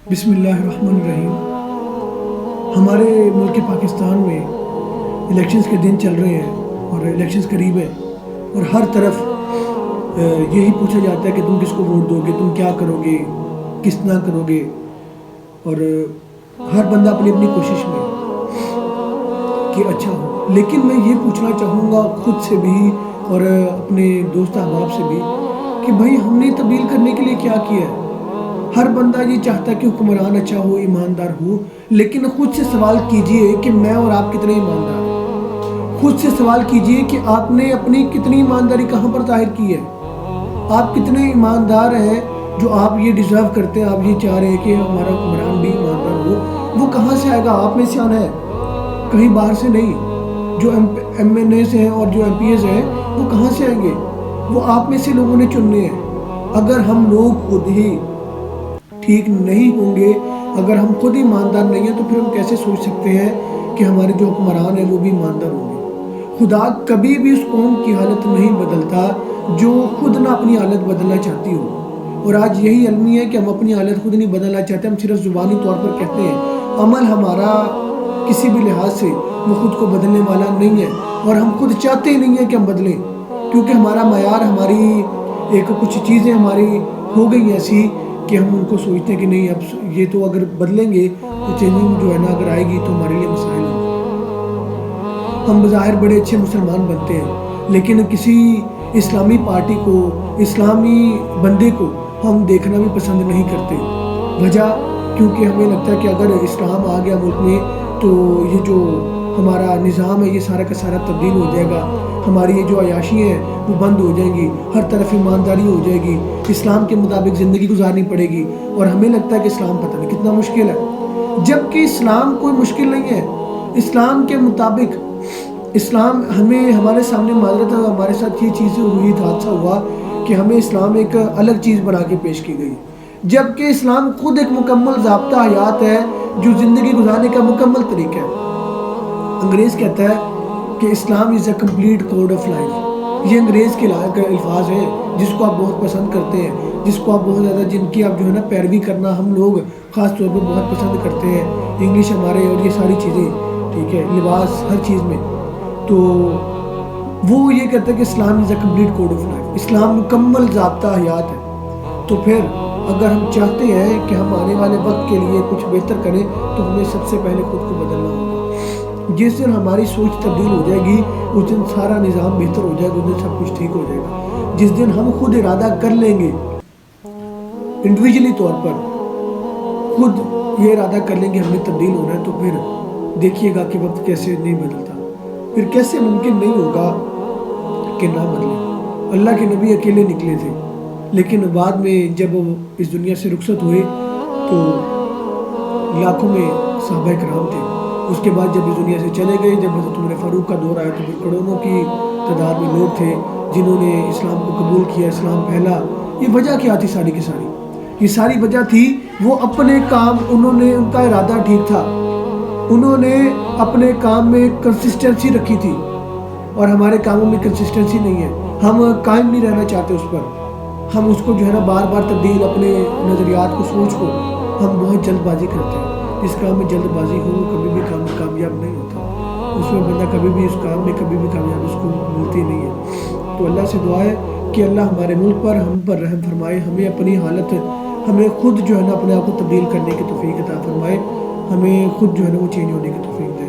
بسم اللہ الرحمن الرحیم۔ ہمارے ملک پاکستان میں الیکشنز کے دن چل رہے ہیں اور الیکشنز قریب ہیں، اور ہر طرف یہی پوچھا جاتا ہے کہ تم کس کو ووٹ دو گے، تم کیا کرو گے، کس طرح کرو گے، اور ہر بندہ اپنی اپنی کوشش میں کہ اچھا ہو۔ لیکن میں یہ پوچھنا چاہوں گا خود سے بھی اور اپنے دوست احباب سے بھی کہ بھائی ہم نے تبدیل کرنے کے لیے کیا کیا ہے؟ ہر بندہ یہ چاہتا ہے کہ حکمران اچھا ہو، ایماندار ہو، لیکن خود سے سوال کیجئے کہ میں اور آپ کتنے ایماندار ہیں۔ خود سے سوال کیجئے کہ آپ نے اپنی کتنی ایمانداری کہاں پر ظاہر کی ہے۔ آپ کتنے ایماندار ہیں جو آپ یہ ڈیزرو کرتے ہیں، آپ یہ چاہ رہے ہیں کہ ہمارا حکمران بھی ایماندار ہو۔ وہ کہاں سے آئے گا؟ آپ میں سے آنا ہے، کہیں باہر سے نہیں۔ جو ایم این ایز ہیں اور جو ایم پی ایز ہیں وہ کہاں سے آئیں گے؟ وہ آپ میں سے لوگوں نے چننے ہیں۔ اگر ہم لوگ خود ہی ٹھیک نہیں ہوں گے، اگر ہم خود ایماندار نہیں ہیں، تو پھر ہم کیسے سوچ سکتے ہیں کہ ہمارے جو حکمران ہیں وہ بھی ایماندار ہوں گے؟ خدا کبھی بھی اس قوم کی حالت نہیں بدلتا جو خود نہ اپنی حالت بدلنا چاہتی ہو۔ اور آج یہی المی ہے کہ ہم اپنی حالت خود نہیں بدلنا چاہتے، ہم صرف زبانی طور پر کہتے ہیں۔ عمل ہمارا کسی بھی لحاظ سے وہ خود کو بدلنے والا نہیں ہے، اور ہم خود چاہتے ہی نہیں ہیں کہ ہم بدلیں، کیونکہ ہمارا معیار، ہماری کچھ چیزیں ہماری ہو گئی ایسی کہ ہم ان کو سوچتے ہیں کہ نہیں، اب یہ تو اگر بدلیں گے تو چینجنگ جو ہے نا اگر آئے گی تو ہمارے لیے مسائل ہوں۔ ہم بظاہر بڑے اچھے مسلمان بنتے ہیں، لیکن کسی اسلامی پارٹی کو، اسلامی بندے کو ہم دیکھنا بھی پسند نہیں کرتے۔ وجہ کیونکہ ہمیں لگتا ہے کہ اگر اسلام آ گیا ملک میں تو یہ جو ہمارا نظام ہے یہ سارا کا سارا تبدیل ہو جائے گا، ہماری یہ جو عیاشی ہیں وہ بند ہو جائیں گی، ہر طرف ایمانداری ہو جائے گی، اسلام کے مطابق زندگی گزارنی پڑے گی۔ اور ہمیں لگتا ہے کہ اسلام پتہ نہیں کتنا مشکل ہے، جبکہ اسلام کوئی مشکل نہیں ہے۔ اسلام کے مطابق اسلام ہمیں، ہمارے سامنے معذرت ہے، ہمارے ساتھ یہ چیز ہوئی، حادثہ ہوا کہ ہمیں اسلام ایک الگ چیز بنا کے پیش کی گئی، جبکہ اسلام خود ایک مکمل ضابطہ حیات ہے جو زندگی گزارنے کا مکمل طریقہ ہے۔ انگریز کہتا ہے کہ Islam is a complete code of life. یہ انگریز کے الفاظ ہیں جس کو آپ بہت پسند کرتے ہیں، جس کو آپ بہت زیادہ، جن کی آپ جو ہے نا پیروی کرنا ہم لوگ خاص طور پر بہت پسند کرتے ہیں۔ انگلش ہمارے اور یہ ساری چیزیں، ٹھیک ہے، لباس، ہر چیز میں۔ تو وہ یہ کہتا ہے کہ Islam is a complete code of life, اسلام مکمل ضابطہ حیات ہے۔ تو پھر اگر ہم چاہتے ہیں کہ ہم آنے والے وقت کے لیے کچھ بہتر کریں تو ہمیں سب سے پہلے خود کو بدلنا ہوگا۔ جس دن ہماری سوچ تبدیل ہو جائے گی اس دن سارا نظام بہتر ہو جائے گا، اس دن سب کچھ ٹھیک ہو جائے گا۔ جس دن ہم خود ارادہ کر لیں گے، انڈیویجولی طور پر خود یہ ارادہ کر لیں گے ہم نے تبدیل ہونا ہے، تو پھر دیکھیے گا کہ وقت کیسے نہیں بدلتا، پھر کیسے ممکن نہیں ہوگا کہ نہ بدلے۔ اللہ کے نبی اکیلے نکلے تھے، لیکن بعد میں جب وہ اس دنیا سے رخصت ہوئے تو لاکھوں میں صحابہ کرام تھے۔ اس کے بعد جب اس دنیا سے چلے گئے، جب حضرت عمر فاروق کا دور آیا تو پھر کروڑوں کی تعداد میں لوگ تھے جنہوں نے اسلام کو قبول کیا، اسلام پھیلا۔ یہ وجہ کیا تھی؟ ساری کی ساری یہ ساری وجہ تھی وہ اپنے کام، انہوں نے، ان کا ارادہ ٹھیک تھا، انہوں نے اپنے کام میں کنسسٹنسی رکھی تھی، اور ہمارے کاموں میں کنسسٹنسی نہیں ہے، ہم قائم نہیں رہنا چاہتے اس پر، ہم اس کو جو ہے نا بار بار تبدیل، اپنے نظریات کو، سوچ کو ہم بہت جلد بازی کرتے ہیں۔ جس کام میں جلد بازی ہو وہ کبھی بھی کام کامیاب نہیں ہوتا، اس میں بندہ کبھی بھی، اس کام میں کبھی بھی کامیاب اس کو ملتی نہیں ہے۔ تو اللہ سے دعا ہے کہ اللہ ہمارے ملک پر، ہم پر رحم فرمائے، ہمیں اپنی حالت، ہمیں خود جو ہے نا اپنے آپ کو تبدیل کرنے کی توفیق عطا فرمائے، ہمیں خود جو ہے نا وہ چینج ہونے کی توفیق